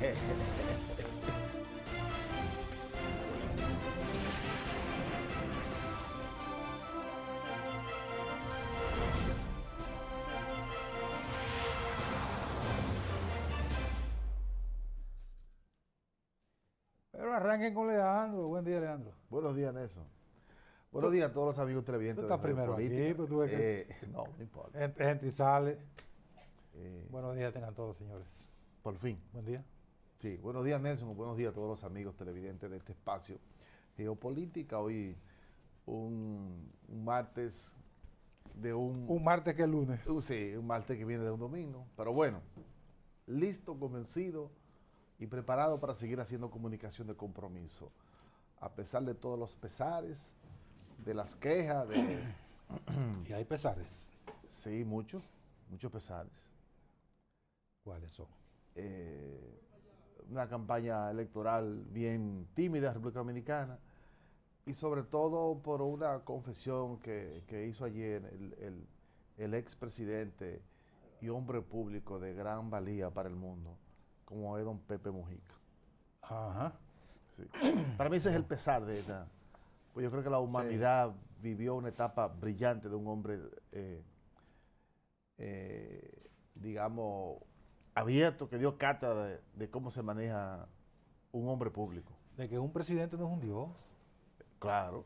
Pero arranquen con Leandro. Buen día, Leandro. Buenos días, Nelson. Buenos días a todos los amigos televidentes. Tú estás primero aquí, pero tú ves que no importa. entra y sale. Buenos días tengan todos, señores. Por fin. Buen día. Sí, buenos días, Nelson. Buenos días a todos los amigos televidentes de este espacio Geopolítica. Hoy un martes de Un martes que es lunes. Sí, un martes que viene de un domingo. Pero bueno, listo, convencido y preparado para seguir haciendo comunicación de compromiso. A pesar de todos los pesares, de las quejas, Y hay pesares. Sí, muchos pesares. ¿Cuáles son? Una campaña electoral bien tímida en República Dominicana y sobre todo por una confesión que hizo ayer el expresidente y hombre público de gran valía para el mundo, como es don Pepe Mujica. Ajá. Sí. Para mí ese es el pesar de esta. Pues yo creo que la humanidad vivió una etapa brillante de un hombre, digamos, abierto, que dio cátedra de cómo se maneja un hombre público. De que un presidente no es un dios. Claro.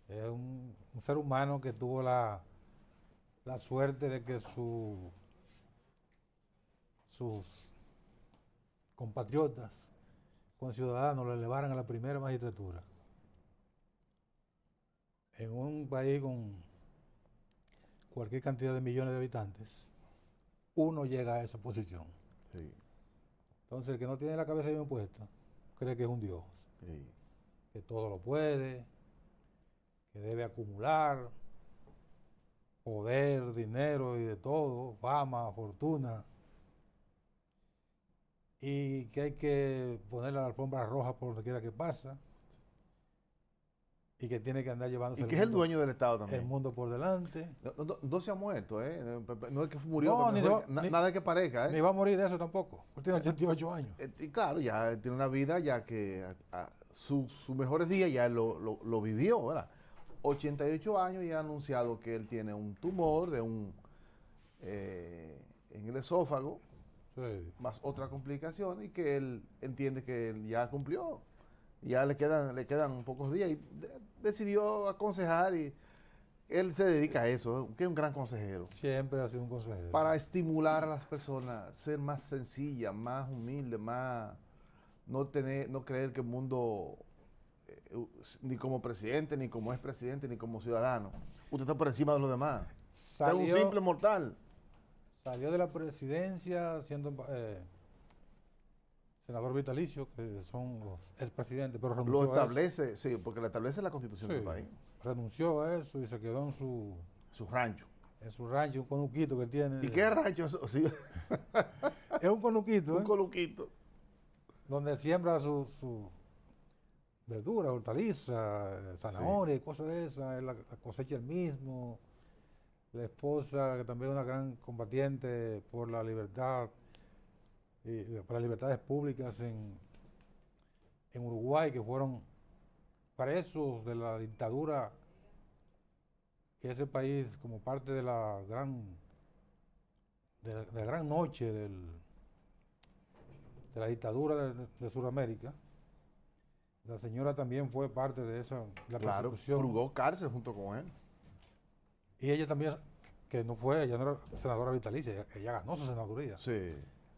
Es un ser humano que tuvo la suerte de que sus compatriotas, conciudadanos, lo elevaran a la primera magistratura. En un país con cualquier cantidad de millones de habitantes, uno llega a esa posición. Sí. Entonces, el que no tiene la cabeza bien puesta, cree que es un dios, Sí. que todo lo puede, que debe acumular poder, dinero y de todo, fama, fortuna, y que hay que poner la alfombra roja por donde quiera que pasa, y que tiene que andar llevándose Y que es el dueño del Estado también. el mundo por delante. No se ha muerto, ¿eh? No es que murió, No, nada que parezca, ¿eh? Ni va a morir de eso tampoco. Él tiene 88 años. Y claro, ya tiene una vida ya que sus mejores días ya lo vivió, ¿verdad? 88 años y ha anunciado que él tiene un tumor en el esófago, Sí. más otra complicación, y que él entiende que él ya cumplió. Ya le quedan pocos días y decidió aconsejar, y él se dedica a eso, que es un gran consejero. Siempre ha sido un consejero. Para estimular a las personas, ser más sencillas, más humildes, más no creer que el mundo, ni como presidente, ni como expresidente, ni como ciudadano, usted está por encima de los demás. Usted es un simple mortal. Salió de la presidencia siendo senador vitalicio, que son los expresidentes, pero renunció Lo establece, sí, porque lo establece la Constitución del país. Renunció a eso y se quedó en su rancho. En su rancho, un conuquito que él tiene. ¿Y qué rancho es eso? Sí. Es un conuquito. Un conuquito. Donde siembra su verdura, hortaliza, zanahoria y cosas de esas. Él la cosecha él mismo. La esposa, que también es una gran combatiente por la libertad, por las libertades públicas en Uruguay, que fueron presos de la dictadura, que ese país, como parte de la gran noche de la dictadura de Sudamérica. La señora también fue parte de esa persecución. Purgó cárcel junto con él. Y ella también, ella no era senadora vitalicia, ella ganó su senaduría. Sí.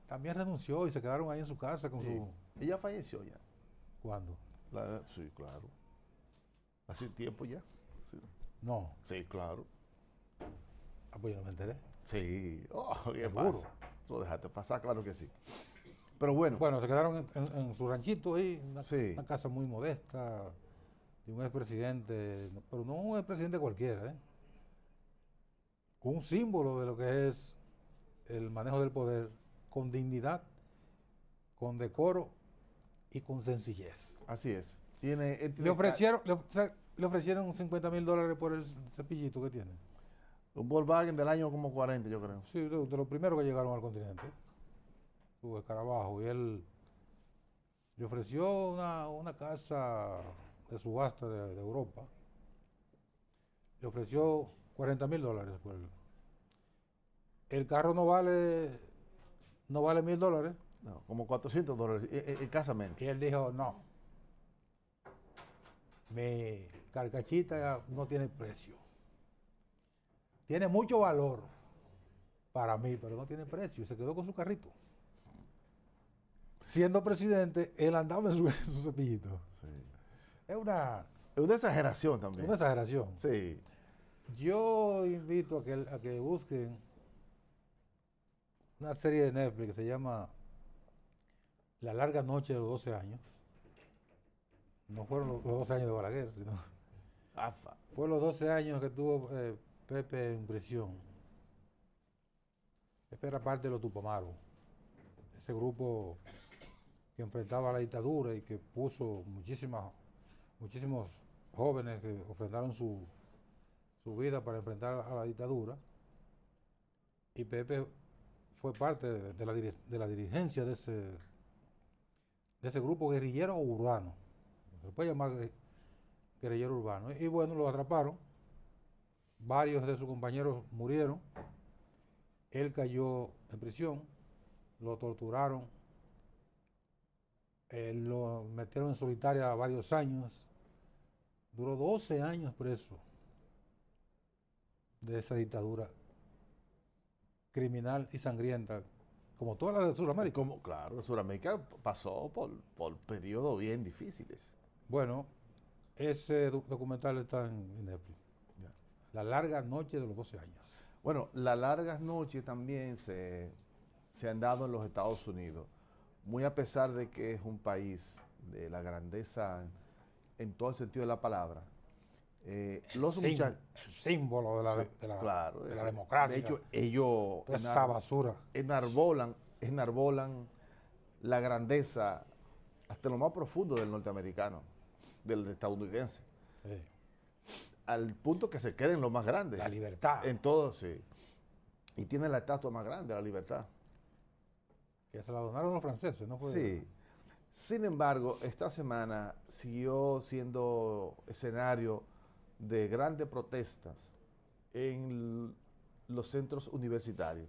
También renunció y se quedaron ahí en su casa con su... Ella falleció ya. ¿Cuándo? Sí, claro. Hace tiempo ya. Sí. No. Sí, claro. Ah, pues yo no me enteré. Sí. Oh, ¿qué ¿Seguro? pasa? Lo dejaste pasar, claro que sí. Pero bueno. Bueno, se quedaron en su ranchito ahí, una casa muy modesta, de un expresidente, pero no un expresidente cualquiera, un símbolo de lo que es el manejo del poder, con dignidad, con decoro y con sencillez. Así es. Le ofrecieron $50,000 por el cepillito que tiene. Un Volkswagen del año como 40, yo creo. Sí, de los primeros que llegaron al continente. Su escarabajo. Y él Le ofreció una casa de subasta de Europa. Le ofreció $40,000 por él. El carro no vale $1,000. No, como $400 escasamente. Y él dijo, no, mi carcachita no tiene precio. Tiene mucho valor para mí, pero no tiene precio. Se quedó con su carrito. Siendo presidente, él andaba en su cepillito. Sí. Es una exageración también. exageración. Sí. Yo invito a que busquen una serie de Netflix que se llama La larga noche de los 12 años. No fueron los 12 años de Balaguer, sino Zafa. fue los 12 años que tuvo Pepe en prisión. Pepe era parte de los Tupamaros, ese grupo que enfrentaba a la dictadura y que puso muchísimos jóvenes que ofrendaron su vida para enfrentar a la dictadura. Y Pepe fue parte de la dirigencia de ese grupo guerrillero urbano. Se puede llamar guerrillero urbano. Y bueno, lo atraparon. Varios de sus compañeros murieron. Él cayó en prisión. Lo torturaron. Lo metieron en solitaria varios años. Duró 12 años preso de esa dictadura criminal y sangrienta, como todas las de Sudamérica. Claro, Sudamérica pasó por periodos bien difíciles. Bueno, ese documental está en Netflix. Ya. La larga noche de los 12 años. Bueno, las largas noches también se han dado en los Estados Unidos, muy a pesar de que es un país de la grandeza en todo el sentido de la palabra. Los muchachos, El símbolo de la claro, democracia. de hecho, ellos Toda esa basura. enarbolan la grandeza hasta lo más profundo del norteamericano, del estadounidense, Sí. al punto que se creen los más grandes. La libertad. En todo, sí. Y tienen la estatua más grande, la libertad. Que se la donaron los franceses, ¿no fue? Sí. Sin embargo, esta semana siguió siendo escenario de grandes protestas en los centros universitarios,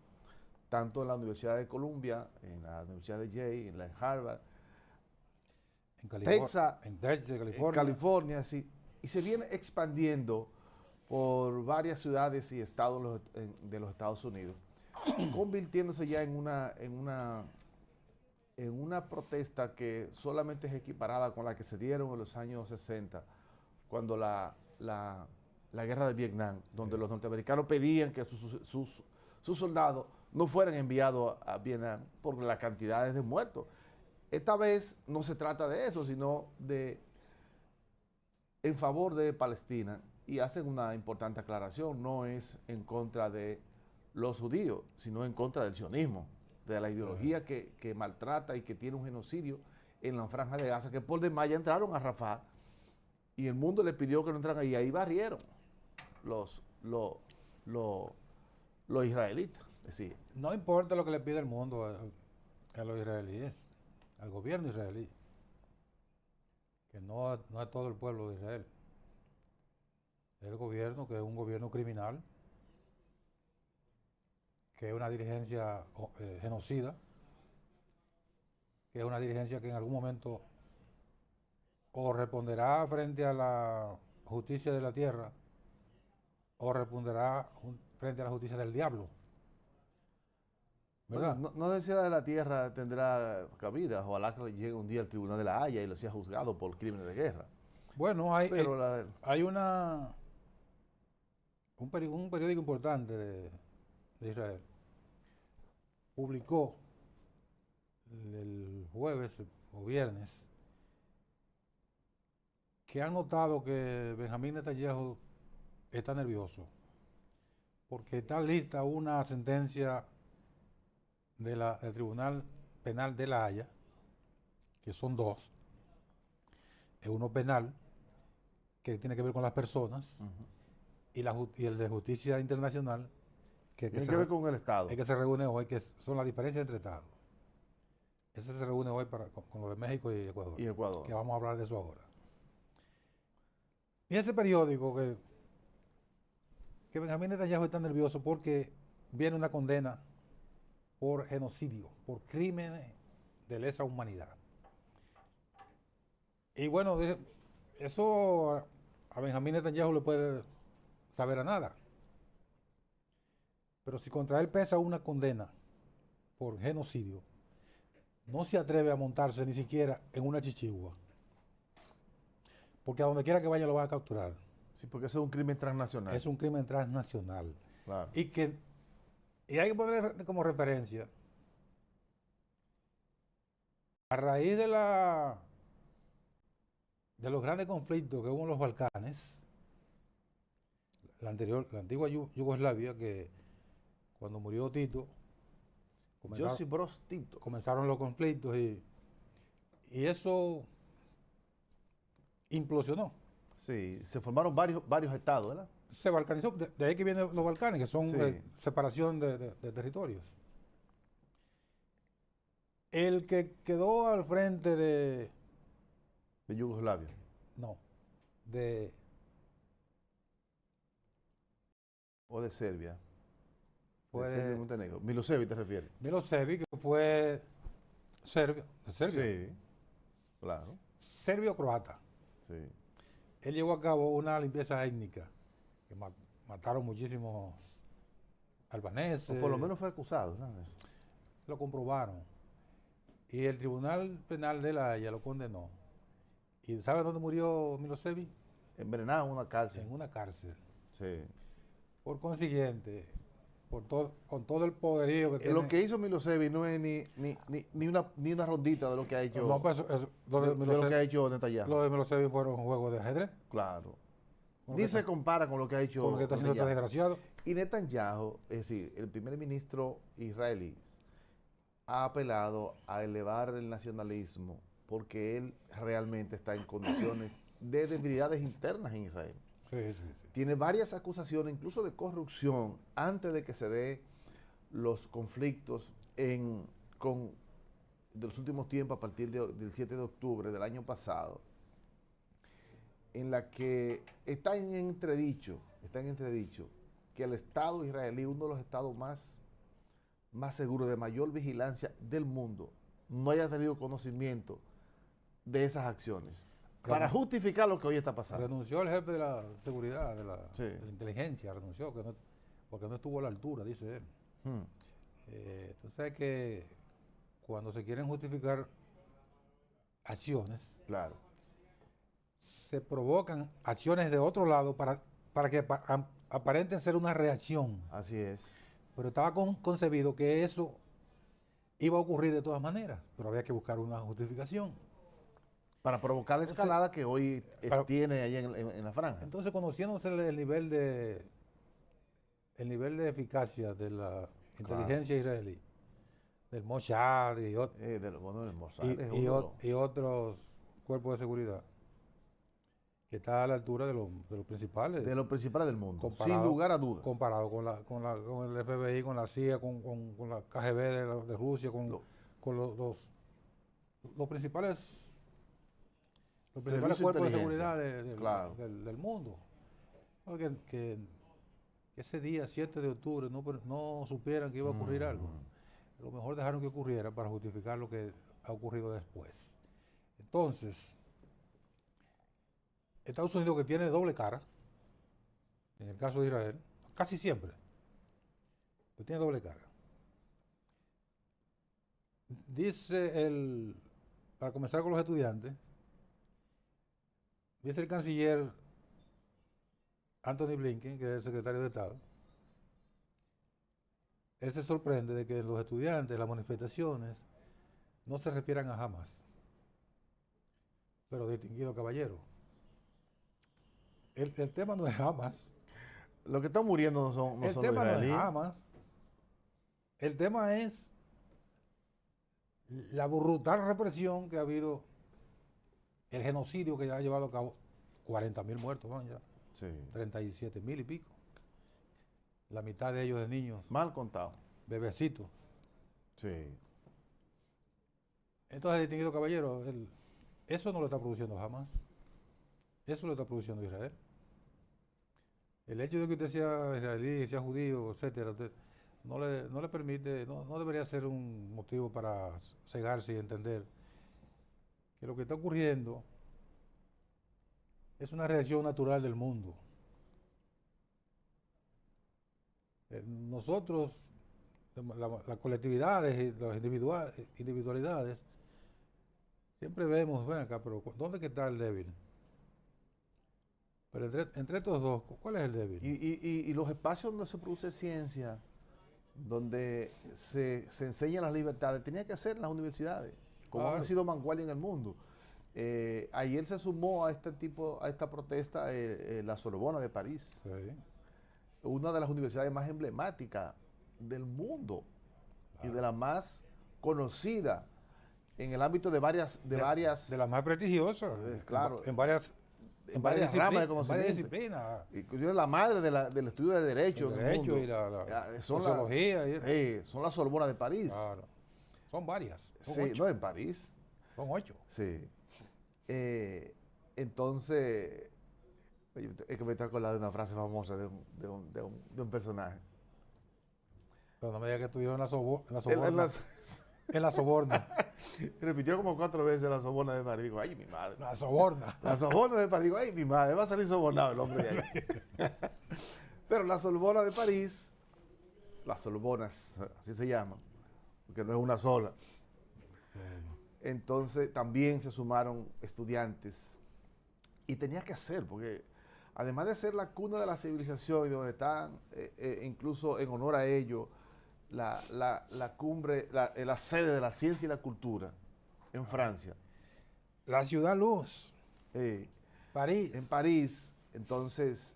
tanto en la Universidad de Columbia, en la Universidad de Yale, en la de Harvard, En California. Texas, En Texas, California. en California, sí, y se viene expandiendo por varias ciudades y estados de los Estados Unidos, convirtiéndose ya en una protesta que solamente es equiparada con la que se dieron en los años 60, cuando la guerra de Vietnam, donde los norteamericanos pedían que sus soldados no fueran enviados a Vietnam por las cantidades de muertos. Esta vez no se trata de eso, sino en favor de Palestina, y hacen una importante aclaración: no es en contra de los judíos, sino en contra del sionismo, de la ideología que maltrata y que tiene un genocidio en la franja de Gaza, que por demás ya entraron a Rafah y el mundo le pidió que no entraran ahí, ahí barrieron los israelitas. Es decir, No importa lo que le pide el mundo a los israelíes, al gobierno israelí, que no es todo el pueblo de Israel. Es el gobierno, que es un gobierno criminal, que es una dirigencia genocida, que es una dirigencia que en algún momento o responderá frente a la justicia de la tierra o responderá frente a la justicia del diablo. ¿Verdad? bueno, no sé si la de la tierra tendrá cabida, ojalá que llegue un día al tribunal de la Haya y lo sea juzgado por crímenes de guerra. Bueno, Pero hay un periódico importante de Israel publicó el jueves o viernes que han notado que Benjamín Netanyahu está nervioso porque está lista una sentencia del Tribunal Penal de La Haya, que son dos. Es uno penal, que tiene que ver con las personas, y el de Justicia Internacional, tiene que ver con el Estado. que se reúne hoy, que son las diferencias entre Estados. Ese se reúne hoy con lo de México y Ecuador. Y Ecuador. Que vamos a hablar de eso ahora. Y ese periódico que Benjamín Netanyahu está nervioso porque viene una condena por genocidio, por crímenes de lesa humanidad. Y bueno, eso a Benjamín Netanyahu le puede saber a nada. Pero si contra él pesa una condena por genocidio, no se atreve a montarse ni siquiera en una chichigua. Porque a donde quiera que vaya lo van a capturar. Sí, porque ese es un crimen transnacional. Es un crimen transnacional. Claro. Y hay que poner como referencia, a raíz de los grandes conflictos que hubo en los Balcanes, la antigua Yugoslavia, que cuando murió Tito, Josip Broz Tito. comenzaron los conflictos y eso implosionó. Sí, se formaron varios estados, ¿verdad? Se balcanizó, de ahí que vienen los Balcanes, que son Sí. separación de territorios. El que quedó al frente De Yugoslavia. O de Serbia. Fue de Serbia y Montenegro. Milosevic te refieres. Milosevic, que fue serbio, de Serbia, Sí, claro. serbio-croata. Sí. Él llevó a cabo una limpieza étnica, que mataron muchísimos albaneses. O por lo menos fue acusado, ¿no? Lo comprobaron. Y el Tribunal Penal de La Haya lo condenó. ¿Y sabe dónde murió Milosevic? Envenenado en una cárcel. En una cárcel. Sí. Por consiguiente, con todo el poderío que tiene. Lo que hizo Milosevic no es ni una rondita de lo que ha hecho. No, pues lo de lo que ha hecho Netanyahu. Lo de Milosevic fueron juegos de ajedrez. Claro. ¿Cómo Ni que se compara con lo que ha hecho Como que está haciendo este Netanyahu. desgraciado. Y Netanyahu, es decir, el primer ministro israelí, ha apelado a elevar el nacionalismo porque él realmente está en condiciones de debilidades internas en Israel. Sí, sí. Tiene varias acusaciones, incluso de corrupción, antes de que se dé los conflictos de los últimos tiempos, a partir del 7 de octubre del año pasado, en la que está en entredicho que el Estado israelí, uno de los estados más seguros, de mayor vigilancia del mundo, no haya tenido conocimiento de esas acciones. Para justificar lo que hoy está pasando. Renunció el jefe de la seguridad, de la inteligencia, renunció, porque no estuvo a la altura, dice él. Tú sabes que cuando se quieren justificar acciones, Claro. se provocan acciones de otro lado para que aparenten ser una reacción. Así es. Pero estaba concebido que eso iba a ocurrir de todas maneras, pero había que buscar una justificación. Para provocar la escalada que hoy tiene ahí en la franja. Entonces, conociéndose el nivel de eficacia de la inteligencia israelí, del Mossad y otros cuerpos de seguridad, que está a la altura de los principales. De los principales del mundo, sin lugar a dudas. Comparado con el FBI, con la CIA, con la KGB de Rusia, con los principales cuerpos de seguridad del mundo. Porque que ese día, 7 de octubre, no supieran que iba a ocurrir algo. A lo mejor dejaron que ocurriera para justificar lo que ha ocurrido después. Entonces, Estados Unidos, que tiene doble cara, en el caso de Israel, casi siempre, pues tiene doble cara. Dice para comenzar con los estudiantes, dice el canciller Anthony Blinken, que es el secretario de Estado, él se sorprende de que los estudiantes, las manifestaciones, no se refieran a Hamas. Pero distinguido caballero, el tema no es Hamas. Los que están muriendo no son los israelíes. El tema no es Hamas. El tema es la brutal represión que ha habido, el genocidio que ya ha llevado a cabo, 40.000 muertos, van ya. Sí. 37.000 y pico. La mitad de ellos de niños. Mal contado. Bebecitos. Sí. Entonces, distinguido caballero, eso no lo está produciendo jamás. Eso lo está produciendo Israel. El hecho de que usted sea israelí, sea judío, etcétera, no le permite, no debería ser un motivo para cegarse y entender que lo que está ocurriendo es una reacción natural del mundo. Nosotros, las colectividades y las individualidades, siempre vemos, ven acá, pero ¿dónde que está el débil? Pero entre estos dos, ¿cuál es el débil? Y los espacios donde se produce ciencia, donde se enseñan las libertades, tenía que ser en las universidades, como Claro. han sido vanguardia en el mundo. Ayer se sumó a esta protesta la Sorbona de París, Sí, una de las universidades más emblemáticas del mundo y de claro. las más conocidas en el ámbito de varias De las más prestigiosas, claro, en varias varias ramas de en varias conocimiento. disciplinas, Inclusive la madre del estudio de derecho el en el derecho mundo. y la Son sociología, son la Sorbona de París. claro. Son varias, son Sí, 8. no, en París. Son 8. Sí. Entonces, oye, es que me está acordando de una frase famosa de un personaje. Pero no me diga que estudió en la Él Soborna. En la Soborna. repitió como 4 veces la Sorbona de París. Digo, ay, mi madre. La Soborna. La Sorbona de París. Digo, ay, mi madre, va a salir sobornado el hombre de ahí. Pero la Sorbona de París, las Sorbonas, así se llaman, porque no es una sola. Entonces también se sumaron estudiantes y tenía que ser, porque además de ser la cuna de la civilización y donde están, incluso en honor a ello, la cumbre, la sede de la ciencia y la cultura en Francia, La Ciudad Luz. París. en París. Entonces,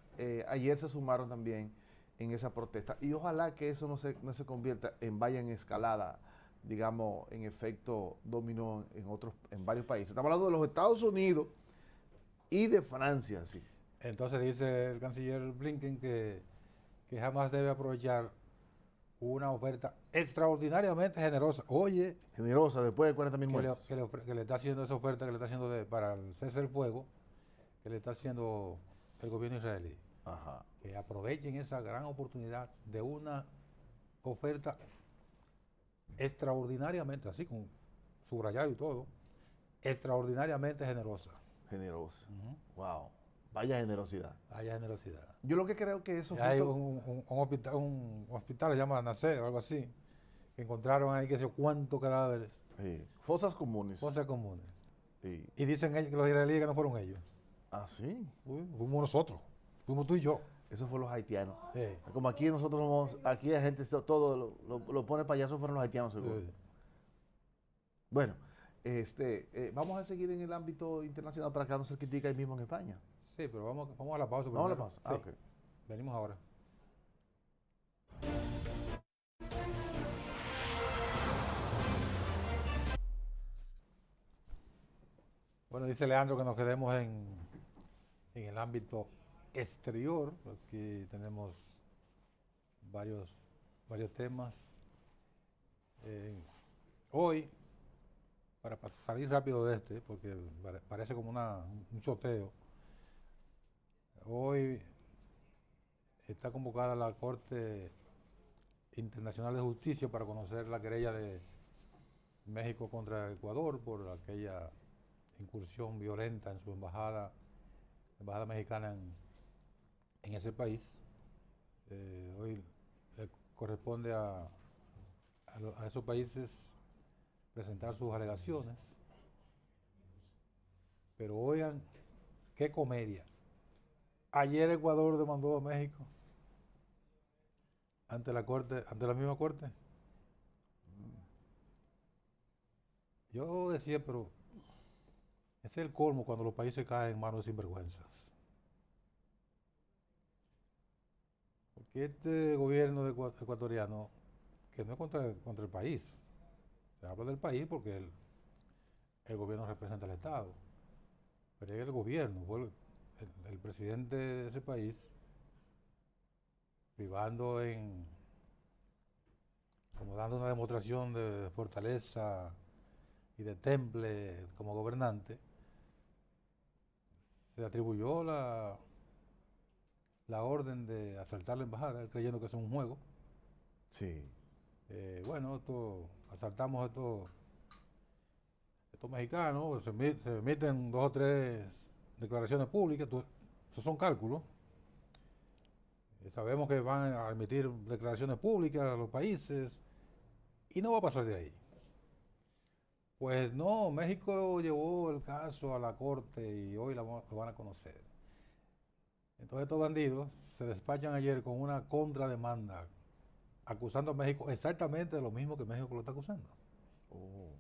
ayer se sumaron también en esa protesta y ojalá que eso no se convierta vaya en escalada, digamos, en efecto dominó en varios países. Estamos hablando de los Estados Unidos y de Francia, sí. Entonces dice el canciller Blinken que jamás debe aprovechar una oferta extraordinariamente generosa. Oye, Generosa, después de 40.000 muertos. que le está haciendo esa oferta que le está haciendo para el cese del fuego, que le está haciendo el gobierno israelí. Ajá. Que aprovechen esa gran oportunidad de una oferta extraordinariamente, así con subrayado y todo, extraordinariamente generosa. Generosa. Wow. Vaya generosidad. Haya generosidad. Yo lo que creo que eso Hay un hospital, se llama Nacer o algo así, que encontraron ahí que sé yo cuántos cadáveres, sí. Fosas comunes. cosas comunes. Sí. Y dicen ellos, que los israelíes que no fueron ellos. Ah, sí. Fuimos nosotros, fuimos tú y yo. Eso fue los haitianos. Sí. Como aquí nosotros somos, aquí la gente todo lo pone para allá, eso fueron los haitianos seguro. Sí. Bueno, vamos a seguir en el ámbito internacional para que no se critique ahí mismo en España. Sí, pero vamos a la pausa. Vamos a la primero. pausa. Ah, Sí. ok. Venimos ahora. Bueno, dice Leandro que nos quedemos en el ámbito exterior. Aquí tenemos varios temas. Hoy, para salir rápido de porque parece como un choteo, hoy está convocada la Corte Internacional de Justicia para conocer la querella de México contra Ecuador por aquella incursión violenta en su embajada mexicana en ese país. Hoy le corresponde a esos países presentar sus alegaciones, pero oigan, qué comedia. Ayer Ecuador demandó a México ante la misma corte. Yo decía, pero ese es el colmo cuando los países caen en manos de sinvergüenzas. Porque este gobierno ecuatoriano, que no es contra el país, se habla del país porque el gobierno representa al Estado, pero es el gobierno, fue el presidente de ese país, privando como dando una demostración de fortaleza y de temple como gobernante, se atribuyó la orden de asaltar la embajada, él creyendo que es un juego. Sí. Bueno, asaltamos a estos mexicanos, se emiten 2 o 3 declaraciones públicas, esos son cálculos. Sabemos que van a emitir declaraciones públicas a los países y no va a pasar de ahí. Pues no, México llevó el caso a la corte y hoy lo van a conocer. Entonces estos bandidos se despachan ayer con una contrademanda acusando a México exactamente de lo mismo que México lo está acusando. Oh.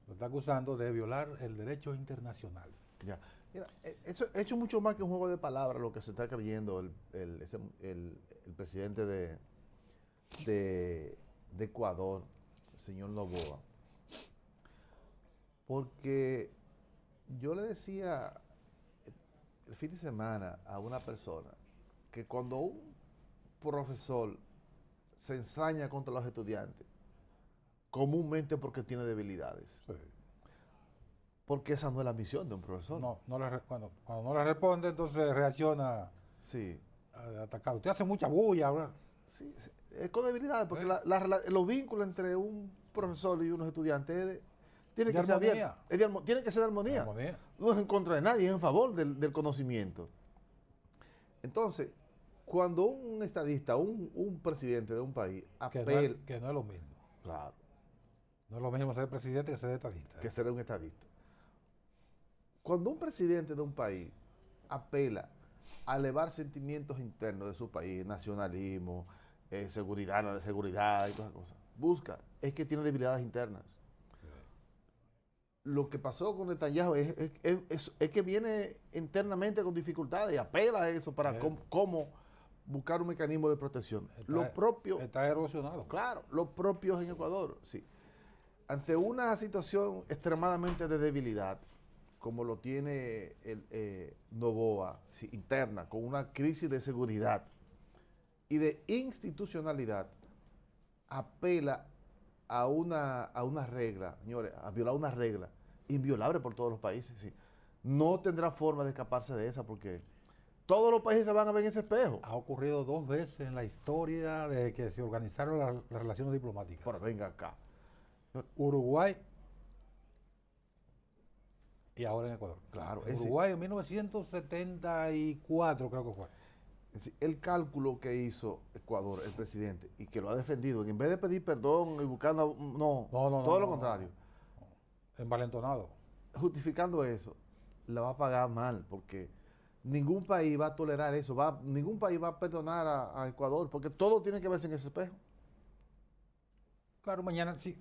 Lo está acusando de violar el derecho internacional. Ya. Mira, eso es hecho mucho más que un juego de palabras lo que se está creyendo el presidente de Ecuador, el señor Noboa. Porque yo le decía el fin de semana a una persona que cuando un profesor se ensaña contra los estudiantes, comúnmente porque tiene debilidades. Sí. Porque esa no es la misión de un profesor. Cuando no le responde, entonces reacciona Sí. atacado. Usted hace mucha bulla, ¿verdad? Sí, es con debilidades, porque los vínculos entre un profesor y unos estudiantes tienen que ser abiertos. Tiene que ser de armonía. No es en contra de nadie, es en favor del conocimiento. Entonces, cuando un estadista, un presidente de un país apela... Que no es lo mismo. Claro. No es lo mismo ser presidente que ser estadista. Que ser un estadista. Cuando un presidente de un país apela a elevar sentimientos internos de su país, nacionalismo, seguridad y todas esas cosas, es que tiene debilidades internas. Lo que pasó con Netanyahu es que viene internamente con dificultades y apela a eso para cómo buscar un mecanismo de protección. Está erosionado. Claro, los propios en Ecuador, sí. Ante una situación extremadamente de debilidad, como lo tiene Noboa, sí, interna, con una crisis de seguridad y de institucionalidad, apela a una regla, señores, a violar una regla inviolable por todos los países. Sí. No tendrá forma de escaparse de esa porque todos los países se van a ver en ese espejo. Ha ocurrido 2 veces en la historia de que se organizaron las relaciones diplomáticas. Pero venga acá. Uruguay y ahora en Ecuador. Claro. En Uruguay en 1974 creo que fue. El cálculo que hizo Ecuador, el presidente, y que lo ha defendido, en vez de pedir perdón y buscar todo lo contrario. Envalentonado. Justificando eso, la va a pagar mal, porque ningún país va a tolerar eso, ningún país va a perdonar a Ecuador, porque todo tiene que verse en ese espejo. Claro, mañana, si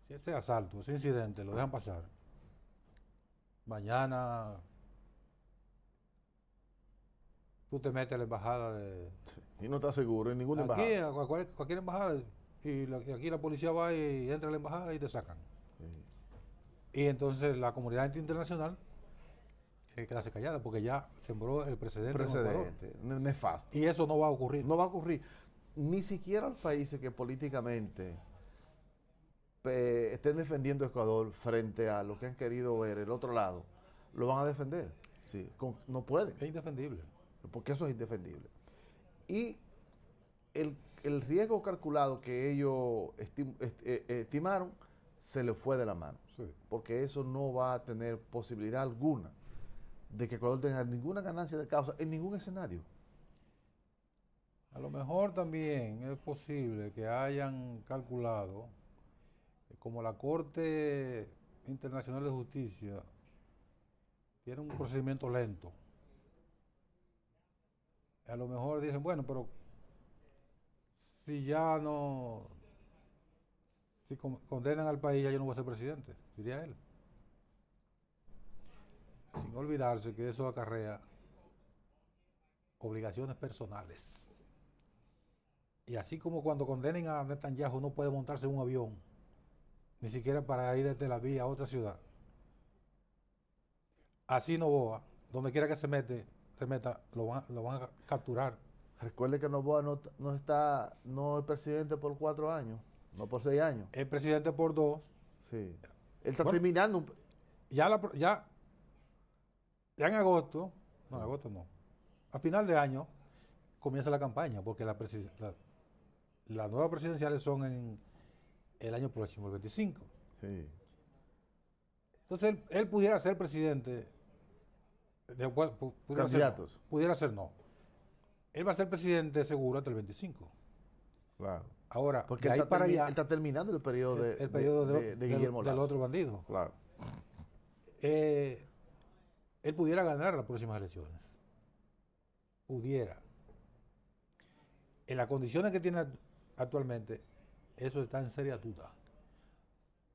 ese asalto, ese incidente lo dejan pasar, mañana tú te metes a la embajada y no estás seguro en ninguna embajada. Aquí, a cualquier embajada, y aquí la policía va y entra a la embajada y te sacan. Sí. Y entonces la comunidad internacional tiene que quedarse callada porque ya sembró el precedente. Nefasto. Y eso no va a ocurrir. No va a ocurrir. Ni siquiera los países que políticamente estén defendiendo a Ecuador frente a lo que han querido ver el otro lado, lo van a defender. Sí, no pueden. Es indefendible. Porque eso es indefendible. Y el riesgo calculado que ellos estimaron se les fue de la mano. Sí. Porque eso no va a tener posibilidad alguna de que Ecuador tenga ninguna ganancia de causa en ningún escenario. A lo mejor también es posible que hayan calculado como la Corte Internacional de Justicia tiene un procedimiento lento. A lo mejor dicen, bueno, pero si condenan al país, ya yo no voy a ser presidente, diría él. Sin olvidarse que eso acarrea obligaciones personales. Y así como cuando condenen a Netanyahu no puede montarse en un avión, ni siquiera para ir de Tel Aviv a otra ciudad. Así Noboa, donde quiera que se meta, lo van a capturar Recuerde que Noboa no es presidente por 4 años, no por 6 años. Es presidente por 2. Sí. Él está Bueno, terminando. Ya en agosto, no, en agosto no, a final de año comienza la campaña, porque las nuevas presidenciales son en el año próximo, el 25. Sí. Entonces él pudiera ser presidente, Candidatos. Pudiera ser no. Él va a ser presidente seguro hasta el 25. Claro. Ahora, Porque de ahí para allá, él está terminando el periodo el periodo de Guillermo del Lazo. otro bandido. Claro. Él pudiera ganar las próximas elecciones. Pudiera. En las condiciones que tiene actualmente, eso está en seria duda.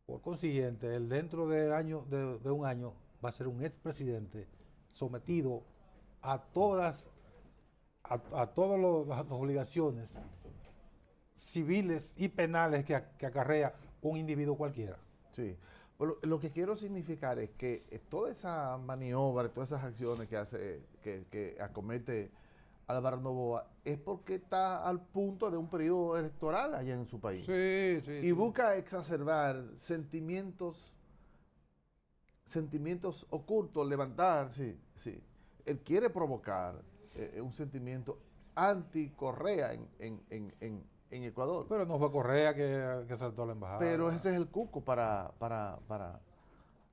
Por consiguiente, él dentro de un año va a ser un expresidente sometido a todas las obligaciones civiles y penales que acarrea un individuo cualquiera. Sí. Pero lo que quiero significar es que toda esa maniobra, todas esas acciones que acomete Álvaro Noboa es porque está al punto de un periodo electoral allá en su país. Sí, sí. Y busca exacerbar sentimientos ocultos, levantar, sí. Él quiere provocar un sentimiento anti-Correa en Ecuador. Pero no fue Correa que saltó a la embajada. Pero ese es el cuco para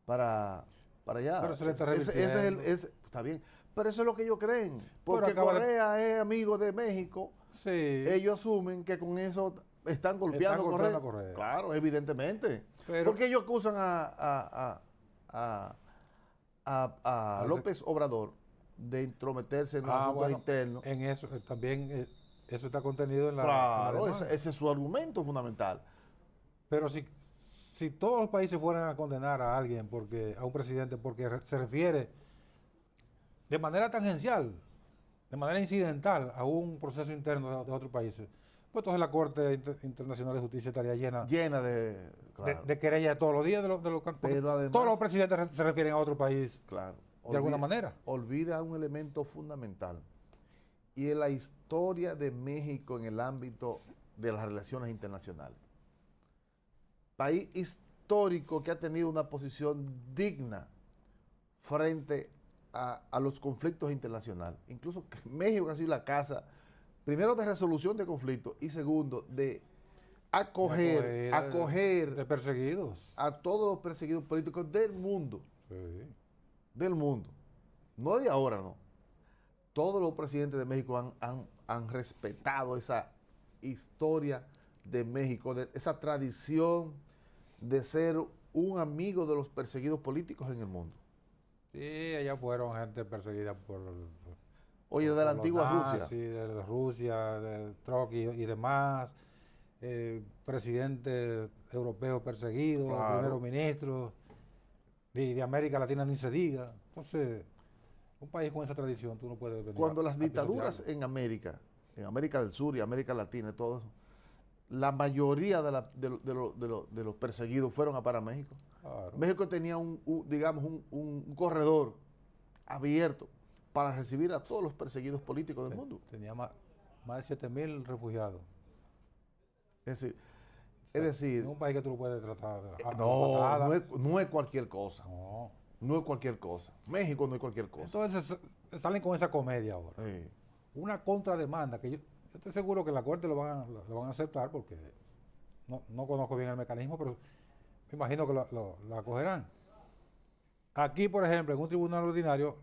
allá. Pero se le está está bien. Pero eso es lo que ellos creen. Porque acaba Correa es amigo de México. Sí. Ellos asumen que con eso están golpeando a Correa. Claro, evidentemente. Porque ellos acusan a López Obrador de entrometerse en los asuntos internos. En eso también eso está contenido en la. Claro, ese es su argumento fundamental. Pero si todos los países fueran a condenar a alguien a un presidente porque se refiere de manera tangencial, de manera incidental a un proceso interno de otros países, pues entonces la Corte Internacional de Justicia estaría llena de querellas todos los días Pero además, todos los presidentes se refieren a otro país, claro, de alguna manera. Olvida un elemento fundamental, y es la historia de México en el ámbito de las relaciones internacionales. País histórico que ha tenido una posición digna frente a los conflictos internacionales. Incluso México ha sido la casa, primero, de resolución de conflictos, y segundo, de acoger de perseguidos a todos los perseguidos políticos del mundo. Sí. Del mundo. No de ahora, no. Todos los presidentes de México han respetado esa historia de México, de esa tradición de ser un amigo de los perseguidos políticos en el mundo. Sí, allá fueron gente perseguida Oye, de la antigua Rusia. Sí, de Rusia, del Trotsky y demás, presidentes europeos perseguidos, Claro. primeros ministros, de América Latina ni se diga. Entonces, un país con esa tradición, tú no puedes venir Cuando las a dictaduras pisotearlo. en América del Sur y América Latina y todo eso, la mayoría de los perseguidos fueron para México. Claro. México tenía un corredor abierto para recibir a todos los perseguidos políticos del mundo. Tenía más de 7,000 refugiados. Es decir, Es un país que tú lo puedes tratar no es cualquier cosa. No. No es cualquier cosa. México no es cualquier cosa. Entonces salen con esa comedia ahora. Sí. Una contrademanda que yo estoy seguro que la Corte lo van a aceptar porque no conozco bien el mecanismo, pero me imagino que la acogerán. Aquí, por ejemplo, en un tribunal ordinario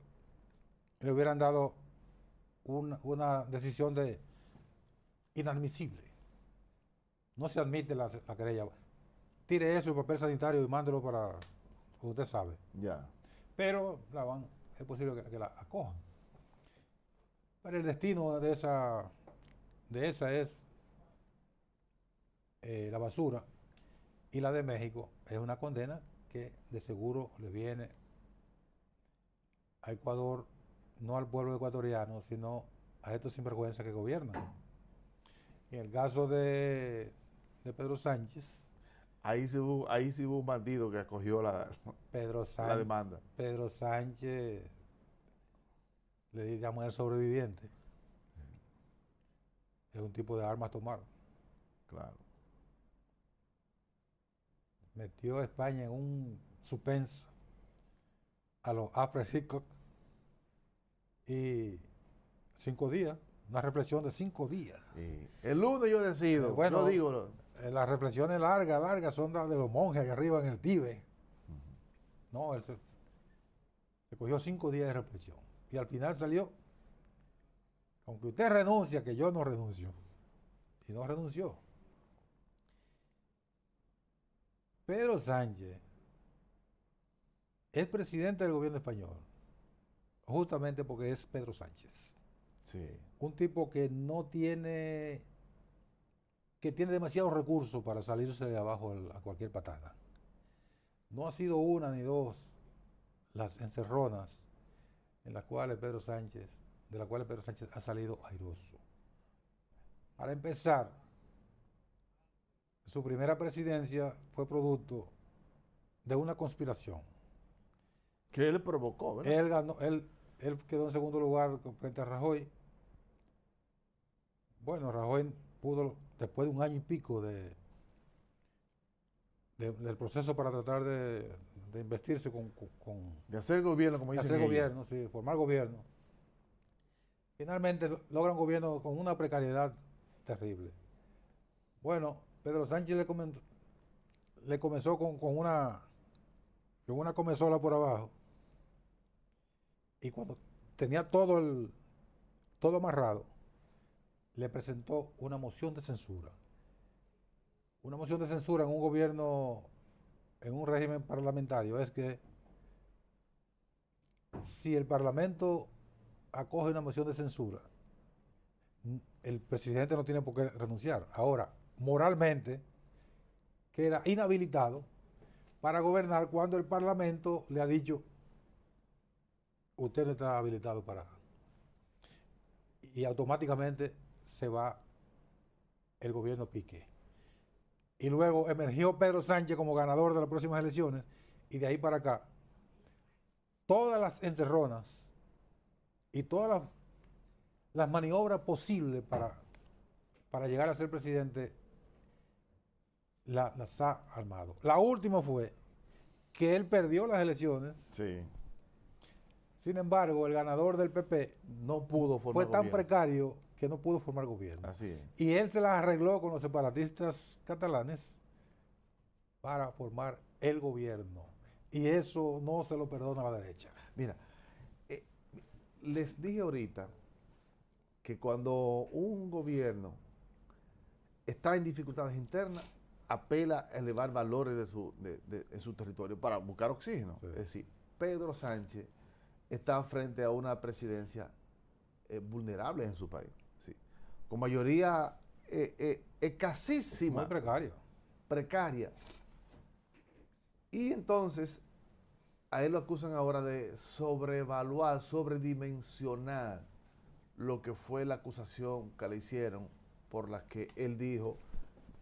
le hubieran dado una decisión de inadmisible. No se admite la querella. Tire eso en papel sanitario y mándelo para usted sabe. Ya. Pero es posible que la acojan. Pero el destino de esa es la basura, y la de México es una condena que de seguro le viene a Ecuador, no al pueblo ecuatoriano, sino a estos sinvergüenzas que gobiernan. En el caso de Pedro Sánchez, Ahí sí hubo un bandido que acogió la demanda. Pedro Sánchez le llamó el sobreviviente. es un tipo de arma a tomar. Claro. Metió a España en un suspenso a los Alfred Hitchcock y 5 días, una reflexión de 5 días. Sí. El lunes yo decido, bueno, yo digo. Las reflexiones largas son de los monjes allá arriba en el Tíbet. No, él se cogió 5 días de reflexión y al final salió, aunque usted renuncia, que yo no renuncio, y no renunció. Pedro Sánchez es presidente del gobierno español, justamente porque es Pedro Sánchez. Sí. Un tipo que tiene demasiados recursos para salirse de abajo a cualquier patada. No ha sido una ni dos las encerronas de las cuales Pedro Sánchez ha salido airoso. Para empezar, su primera presidencia fue producto de una conspiración. Que él provocó, ¿verdad? Él quedó en segundo lugar frente a Rajoy. Bueno, Rajoy pudo, después de un año y pico del proceso para tratar de investirse de hacer gobierno, como dicen hacer ellos. gobierno, sí, formar gobierno. Finalmente logra un gobierno con una precariedad terrible. Bueno, Pedro Sánchez le comenzó con una comezola por abajo. Y cuando tenía todo amarrado, le presentó una moción de censura. Una moción de censura en un gobierno, en un régimen parlamentario, es que si el Parlamento acoge una moción de censura, el presidente no tiene por qué renunciar. Ahora, moralmente, queda inhabilitado para gobernar cuando el Parlamento le ha dicho, usted no está habilitado para... Y automáticamente se va el gobierno Piqué. Y luego emergió Pedro Sánchez como ganador de las próximas elecciones y de ahí para acá, todas las encerronas y todas las maniobras posibles para llegar a ser presidente las ha armado. La última fue que él perdió las elecciones. Sí. Sin embargo, el ganador del PP no pudo formar fue tan gobierno. Precario que no pudo formar gobierno. Así es. Y él se las arregló con los separatistas catalanes para formar el gobierno. Y eso no se lo perdona a la derecha. Mira, les dije ahorita que cuando un gobierno está en dificultades internas, apela a elevar valores de su territorio para buscar oxígeno. Sí. Es decir, Pedro Sánchez está frente a una presidencia vulnerable en su país, sí, con mayoría escasísima. Muy precaria. Y entonces, a él lo acusan ahora de sobrevaluar, sobredimensionar lo que fue la acusación que le hicieron, por la que él dijo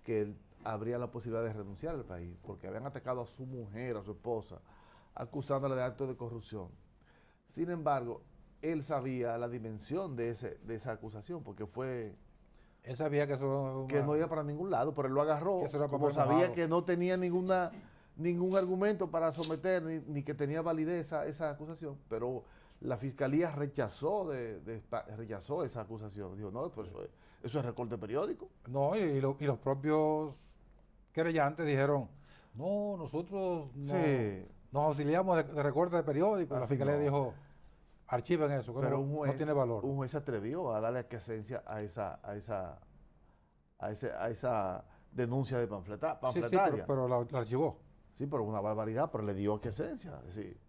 que él habría la posibilidad de renunciar al país, porque habían atacado a su mujer, a su esposa, acusándola de actos de corrupción. Sin embargo, él sabía la dimensión de esa acusación, porque fue... Él sabía que eso que no iba para ningún lado, pero él lo agarró, como sabía que no tenía ningún argumento para someter, ni que tenía validez esa acusación, pero la fiscalía rechazó esa acusación. Dijo, no, pues eso es recorte periódico. No, y los propios querellantes dijeron, no, nosotros no, sí, nos auxiliamos de recorte de periódico. La fiscalía dijo, archiven eso, que pero no tiene valor. Un juez se atrevió a darle aquiescencia a esa denuncia de panfletaria. Sí, pero la archivó. Sí, pero una barbaridad, pero le dio aquiescencia. Es decir,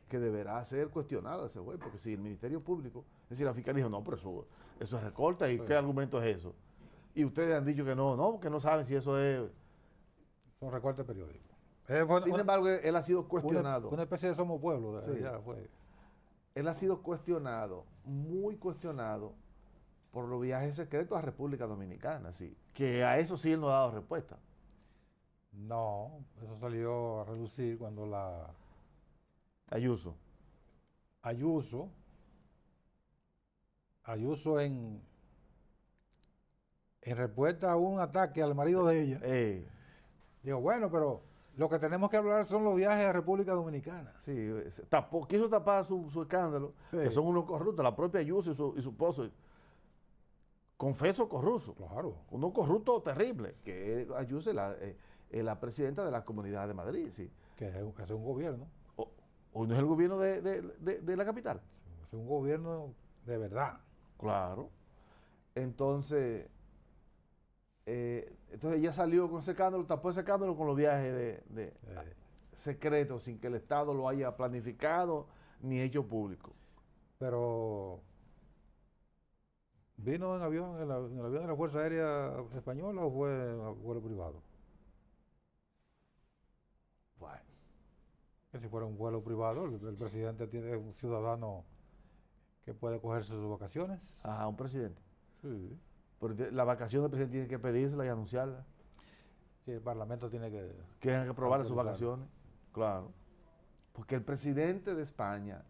que deberá ser cuestionado ese juez, porque si el Ministerio Público, es decir, la fiscalía dijo, no, pero eso es recorte, ¿y qué argumento es eso? Y ustedes han dicho que no, que no saben si eso es... Son recortes periódicos. Sin embargo, él ha sido cuestionado. Una especie de Somos Pueblo. Sí. Él ha sido cuestionado, muy cuestionado, por los viajes secretos a República Dominicana, sí, que a eso sí él no ha dado respuesta. No, eso salió a relucir cuando Ayuso en respuesta a un ataque al marido de ella, digo, bueno, pero lo que tenemos que hablar son los viajes a República Dominicana. Sí, quiso tapar su escándalo, Sí. que son unos corruptos, la propia Ayuso y su esposo. Confeso corrupto. Claro. Uno corrupto terrible, que es Ayuso es la presidenta de la Comunidad de Madrid, sí. Que es un gobierno. Hoy no es el gobierno de la capital. Es un gobierno de verdad. Claro. Entonces ella salió con ese escándalo, tapó ese escándalo con los viajes secretos, sin que el Estado lo haya planificado ni hecho público. Pero ¿vino en avión, en el avión de la Fuerza Aérea Española o fue en vuelo privado? Bueno. Que si fuera un vuelo privado, el presidente tiene un ciudadano que puede cogerse sus vacaciones. Un presidente. Sí. Pero la vacación del presidente tiene que pedírsela y anunciarla. Sí, el Parlamento tiene que... Tienen que aprobar sus vacaciones. Claro. Porque el presidente de España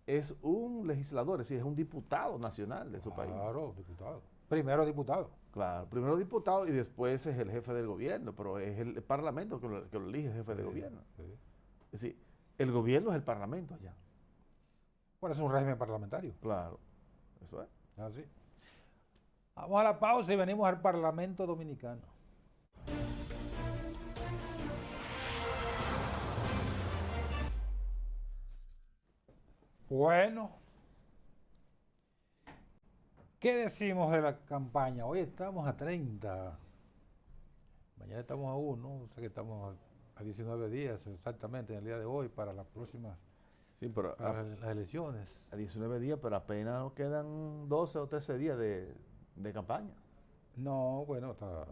es un legislador, es decir, es un diputado nacional de su país. Claro, diputado. Primero diputado. Claro, primero diputado y después es el jefe del gobierno, pero es el Parlamento que lo elige jefe de gobierno. Sí. Es decir, el gobierno es el Parlamento allá. Bueno, es un régimen parlamentario. Claro, eso es. Así. Vamos a la pausa y venimos al Parlamento Dominicano. Bueno, ¿qué decimos de la campaña? Hoy estamos a 30, mañana estamos a 1, o sea que estamos a 19 días exactamente en el día de hoy para las próximas Sí, pero las elecciones. a 19 días, pero apenas nos quedan 12 o 13 días de campaña. No, bueno, hasta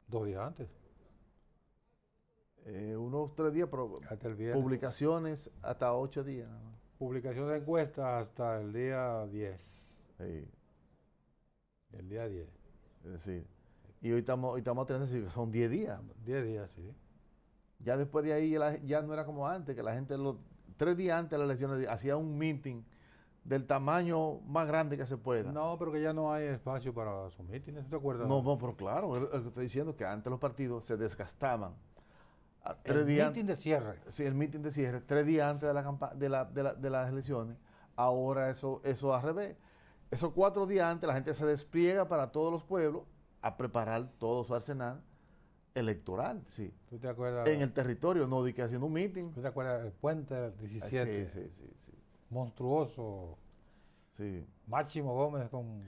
2 días antes. Unos 3 días, pero Hasta el viernes. publicaciones hasta 8 días. Publicación de encuestas hasta el día 10. Sí, El día 10. es decir, y hoy estamos a 13, son 10 días. 10 días, sí. Ya después de ahí ya no era como antes, que la gente 3 días antes de las elecciones hacía un meeting del tamaño más grande que se pueda. No, pero que ya no hay espacio para sus mítines, ¿te acuerdas? No, pero claro, lo que estoy diciendo es que antes los partidos se desgastaban. El mítin de cierre. Sí, el meeting de cierre, 3 días antes de las elecciones. Ahora eso al revés. Esos 4 días antes la gente se despliega para todos los pueblos a preparar todo su arsenal electoral, sí. ¿Tú te acuerdas? En el territorio, no de que haciendo un meeting. ¿Tú te acuerdas del puente del 17? Sí. Monstruoso. Sí. Máximo Gómez con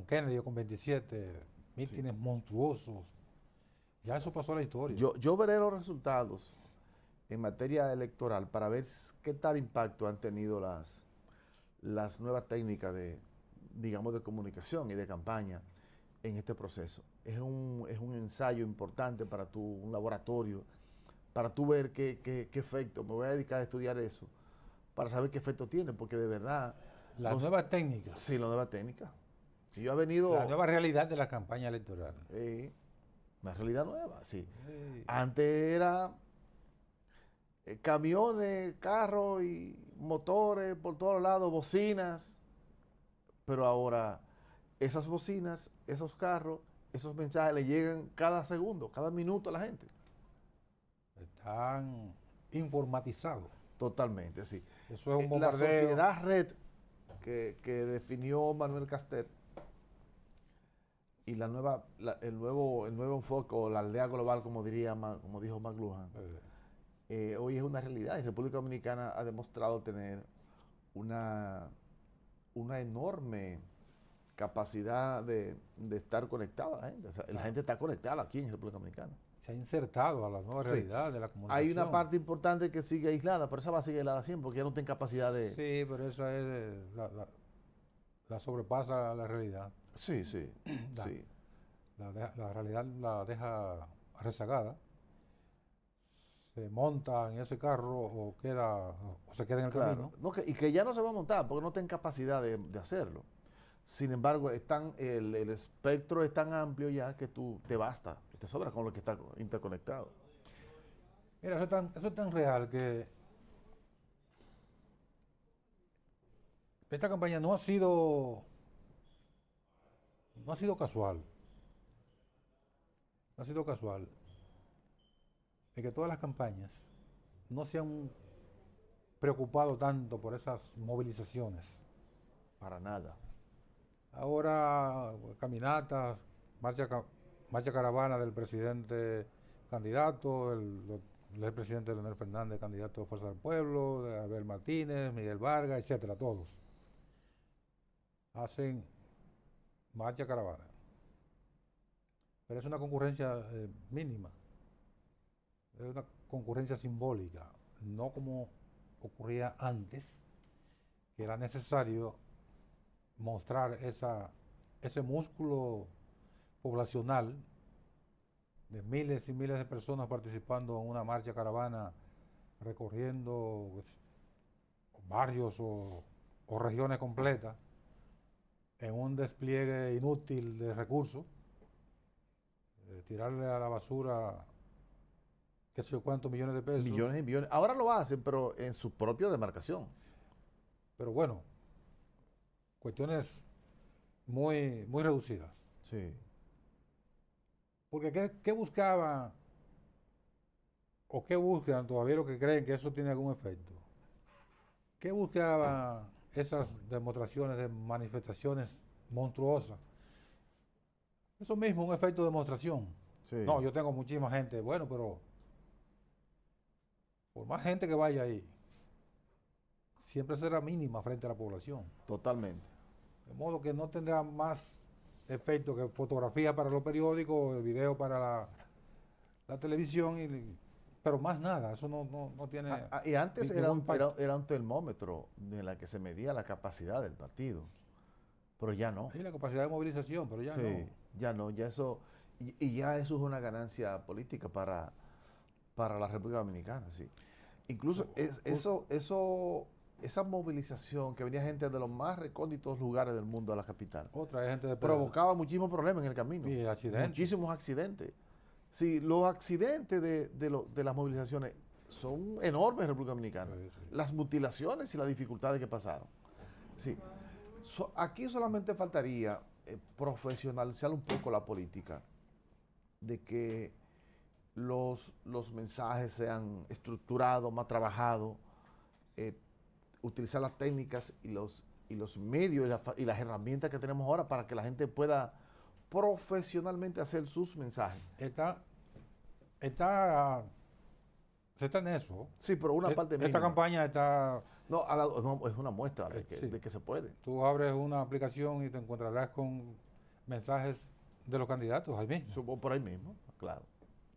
Kennedy con 27. Mítines monstruosos. Ya eso pasó a la historia. Yo veré los resultados en materia electoral para ver qué tal impacto han tenido las nuevas técnicas digamos, de comunicación y de campaña en este proceso. Es un ensayo importante para un laboratorio, para tú ver qué efecto. Me voy a dedicar a estudiar eso, para saber qué efecto tiene, porque de verdad... Las nuevas técnicas. Sí, las nuevas técnicas. Si yo he venido... La nueva realidad de la campaña electoral. Una realidad nueva, sí. Sí. Antes era camiones, carros y motores por todos lados, bocinas, pero ahora esas bocinas, esos carros, esos mensajes le llegan cada segundo, cada minuto a la gente. Están informatizados. Totalmente, sí. Eso es un La bombardeo. sociedad red que definió Manuel Castet y el nuevo enfoque o la aldea global, como dijo McLuhan, hoy es una realidad y República Dominicana ha demostrado tener una enorme capacidad de estar conectada a la gente. O sea, la gente está conectada aquí en República Dominicana. Se ha insertado a la nueva realidad de la comunicación. Hay una parte importante que sigue aislada, pero esa va a seguir aislada siempre porque ya no tiene capacidad de... Sí, pero esa es la sobrepasa la realidad. Sí. La realidad la deja rezagada. Se monta en ese carro o se queda en el camino. No, y que ya no se va a montar porque no tienen capacidad de hacerlo. Sin embargo, el espectro es tan amplio ya que tú te basta, te sobra con lo que está interconectado. Mira, eso es tan real que esta campaña no ha sido no ha sido casual. No ha sido casual de que todas las campañas no se han preocupado tanto por esas movilizaciones. Para nada. Ahora, caminatas, marcha caravana del presidente candidato, el expresidente Leonel Fernández, candidato de Fuerza del Pueblo, de Abel Martínez, Miguel Vargas, etcétera, todos. Hacen marcha caravana. Pero es una concurrencia mínima. Es una concurrencia simbólica, no como ocurría antes, que era necesario mostrar ese músculo poblacional de miles y miles de personas participando en una marcha caravana, recorriendo pues, barrios o regiones completas, en un despliegue inútil de recursos, tirarle a la basura qué sé yo cuántos millones de pesos. Millones y millones. Ahora lo hacen, pero en su propia demarcación. Pero bueno, cuestiones muy, muy reducidas. Sí. Porque ¿qué buscaba o qué buscan todavía los que creen que eso tiene algún efecto? ¿Qué buscaba esas demostraciones de manifestaciones monstruosas? Eso mismo, un efecto de demostración. Sí. No, yo tengo muchísima gente. Bueno, pero por más gente que vaya ahí, siempre será mínima frente a la población. Totalmente. De modo que no tendrá más efecto que fotografía para los periódicos, video para la televisión, pero más nada, eso no tiene Y antes ningún era impacto. era un termómetro en la que se medía la capacidad del partido, pero ya no. Sí, la capacidad de movilización, pero ya Sí, no. ya no, ya eso, y ya eso es una ganancia política para la República Dominicana, sí. Incluso esa movilización que venía gente de los más recónditos lugares del mundo a la capital, Otra es gente de provocaba muchísimos problemas en el camino. y accidentes. Muchísimos accidentes. Sí, los accidentes de las movilizaciones son enormes en República Dominicana. Sí, sí. Las mutilaciones y las dificultades que pasaron. Sí. Aquí solamente faltaría profesionalizar un poco la política, de que los mensajes sean estructurados, más trabajados, utilizar las técnicas y los medios y las herramientas que tenemos ahora para que la gente pueda profesionalmente hacer sus mensajes. Se está en eso. Sí, pero una parte Esta mínima. campaña está. No, no, es una muestra Sí. de que se puede. Tú abres una aplicación y te encontrarás con mensajes de los candidatos ahí mismo. Supongo por ahí mismo, claro.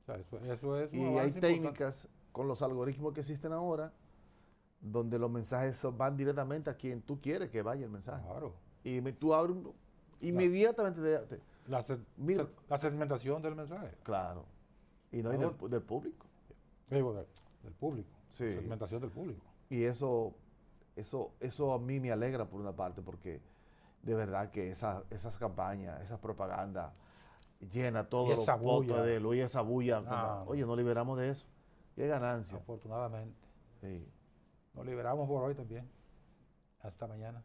O sea, eso es un Y hay avance importante. técnicas con los algoritmos que existen ahora, donde los mensajes van directamente a quien tú quieres que vaya el mensaje. Claro. Y tú abres inmediatamente. Mira. La segmentación del mensaje. Claro. Y no hay del público. Digo, del público. Sí. Segmentación del público. Y eso a mí me alegra por una parte, porque de verdad que esas campañas, esa propaganda llena todo Y esa bulla. de lo y esa bulla. No. Oye, nos liberamos de eso. Qué ganancia. Afortunadamente. Sí. Nos liberamos por hoy también. Hasta mañana.